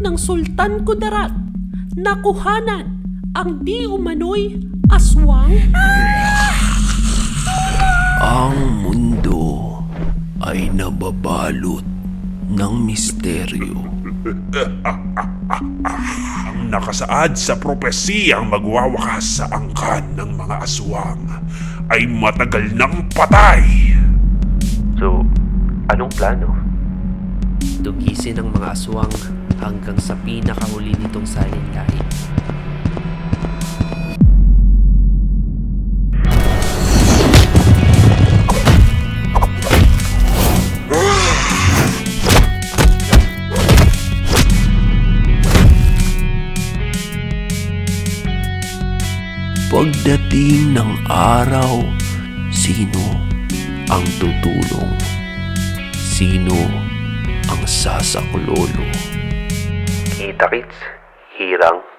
ng Sultan Kudarat na kuhanan ang di umano'y aswang? Ang mundo ay nababalot ng misteryo. Ang nakasaad sa propesiyang magwawakas sa angkan ng mga aswang ay matagal nang patay. So, anong plano? Tugisin ang mga aswang hanggang sa pinakahuli nitong salinlahi. Pagdating ng araw, sino ang tutulong? Sino ang sasaklolo? Kita-kits, hirang.